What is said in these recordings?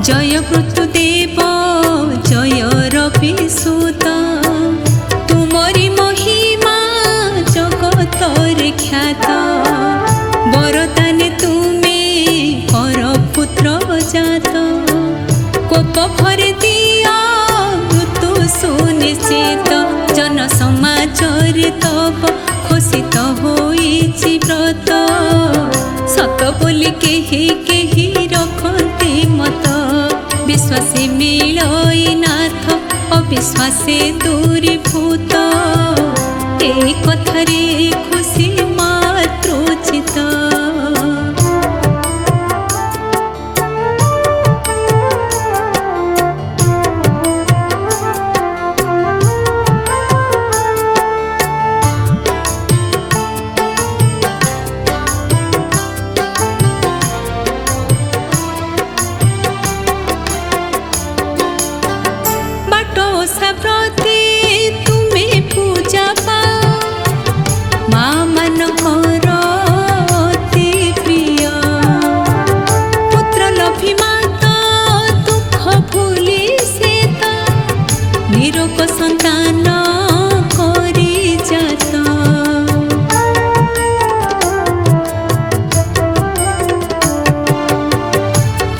जय पृथुदेव जय रविसुत तुमरी महिमा जगतरे ख्यात बरदाने तुमे कर पुत्र जात कोप भरे दिया ऋतु सुनिश्चित जन समाचार तब घोषित होइछि व्रत सत बोली केही केही रखते मत विश्वासी मिलई नाथ अविश्वासे दूरीभूत ए कथारे खुशी मातृचित संतान करी जात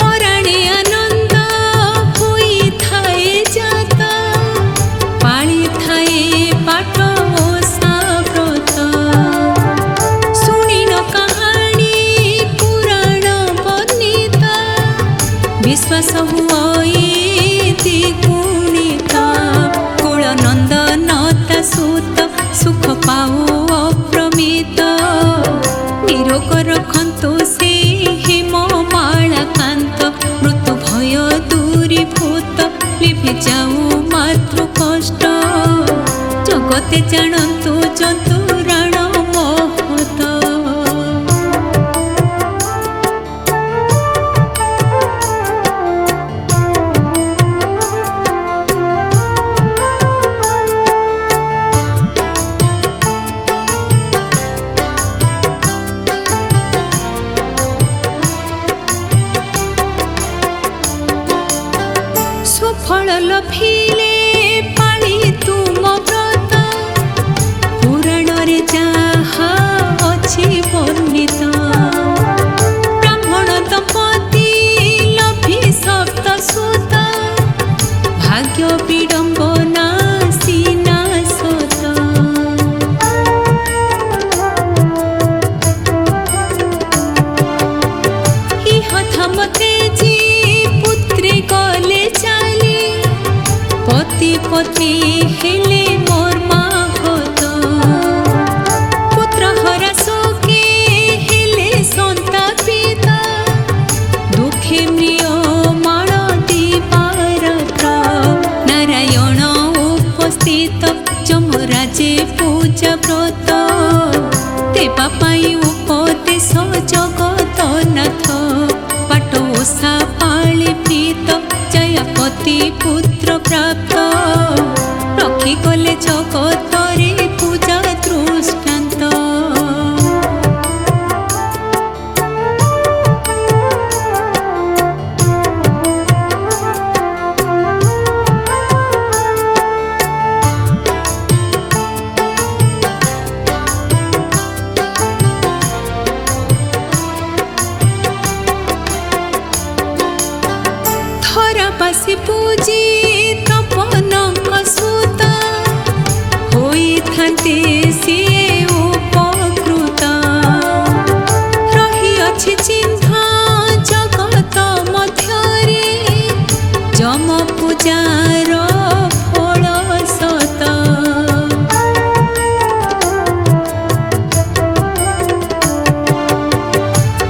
पराणे आनंद होई थाए जात पाली थाए पाठ ओषा व्रत शुणिन कहानी पुराण वर्णित विश्वास हुई द्विगुणित नंदनता सुत सुख पाओ अप्रमित निरोग रखंतु से हेम मालाकांत मृत्यु भय दूरीभूत लिभि जाऊ मातृ कष्ट जगते जानतु जंतुराण महत फल लभिले पाली तुम व्रत पुराण रे जाहा अछि वर्णित ब्राह्मण दंपति लभि सप्त सुत भाग्य विडंबना सीना सत इह थमते जी पुत्री गले पति पति हेले मोर माहत पुत्र हरा शोके हेले संतापित दुखे म्रियमाण दीपारत नारायण उपस्थित जमराजे पूजा व्रत देवा पाई उपदेश जगत नाथ पाट ओषा पाळी प्रीत जयपति पुत्र प्राप्त रखी गले जगतरे पूजा दृष्टांत धरावासी पूजी तपन कसुत होई थांते सिए उपकृत रही अछि चिन्ह जगत मध्यरे जम पूजार फल सत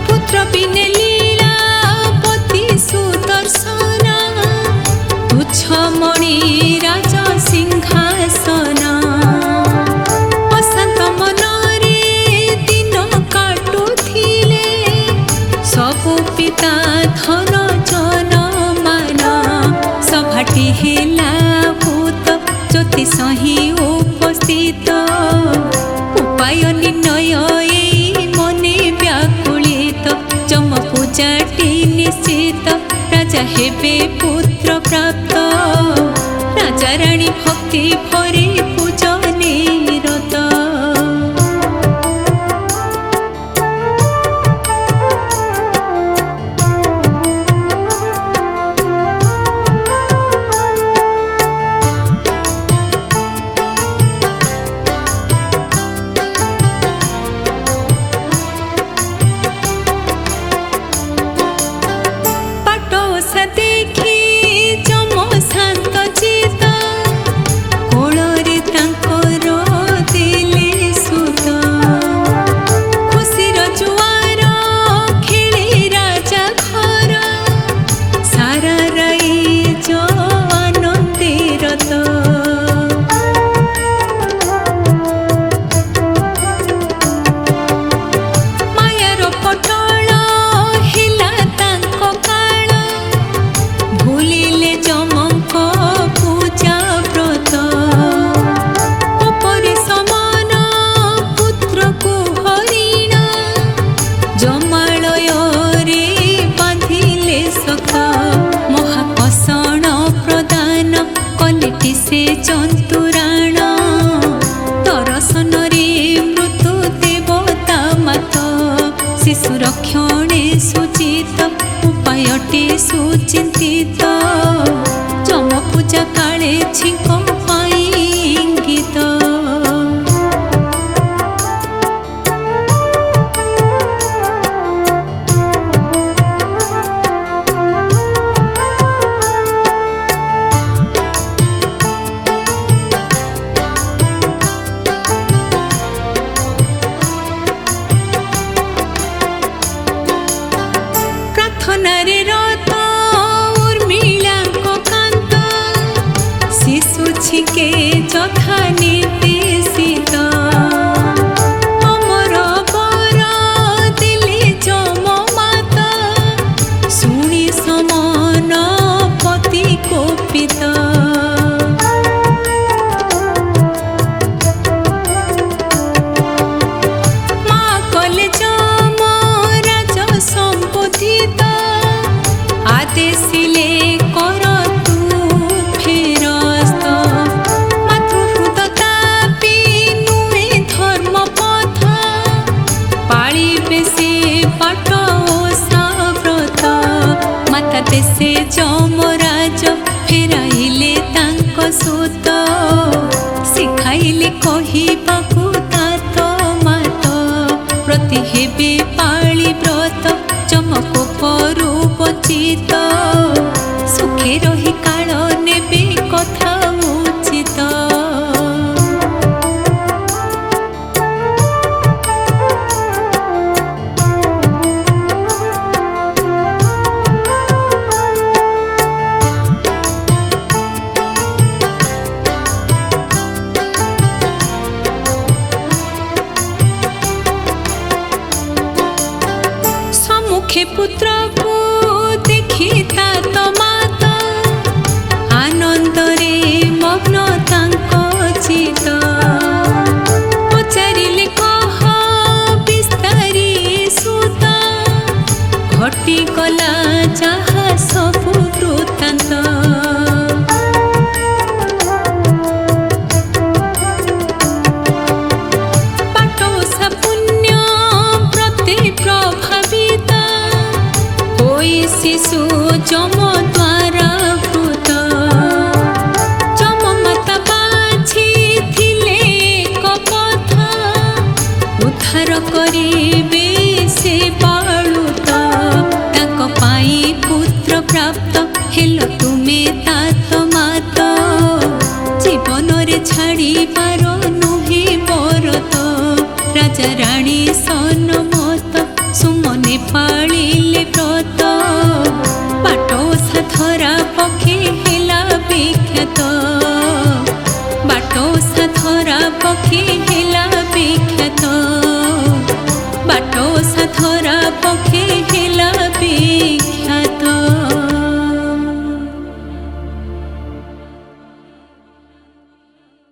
पुत्र बिने लीलापति सुदर्शन तुच्छमणि राज सिंहासन अशांत मनरे दिन काटुथिले सबु पिता धन जन मान सभाटी हेला भूत ज्योतिष ही उपस्थित उपाय निर्णय मने व्याकुलित जम पूजाटी निश्चित राजा राजा हेबे पुत्र प्राप्त राजा राणी भक्ति भरे पूजने रत चंतुराण दर्शन रे मृत्यु देवता मात शिशु रक्षणे सुचित उपायटे सुचिंतित जम पूजा काले छिंक पाई इंगित रे रत उर्मिला कांत शिशु छिके जथा निर्देशित अमर बर दिले जम माता शुणी समान पति कोपित माँ कले जम राज संबोधित आदेशिले कर तू फेरस्त मातृहृदतापी नुहे धर्म पथ पाळिबे से बाट ओषाव्रत माता देशे जमराज फेराइले तांक सुत शिखाइले कहिबाकू तात मात प्रति हेबे पाळि व्रत चमकोपरू बचित सुखे रही काल नेबे कथा उचित सम्मुखे पुत्र को देखी तात माता आनंदरे मग्न तांको चित पचारिले कह विस्तारी सुत घटी गला जहा सबु वृत्तांत पाटोषा पुण्य प्रति प्रभावित शिशु जम द्वारा भूत जम माता बाछी थिले एक पथ उद्धार करी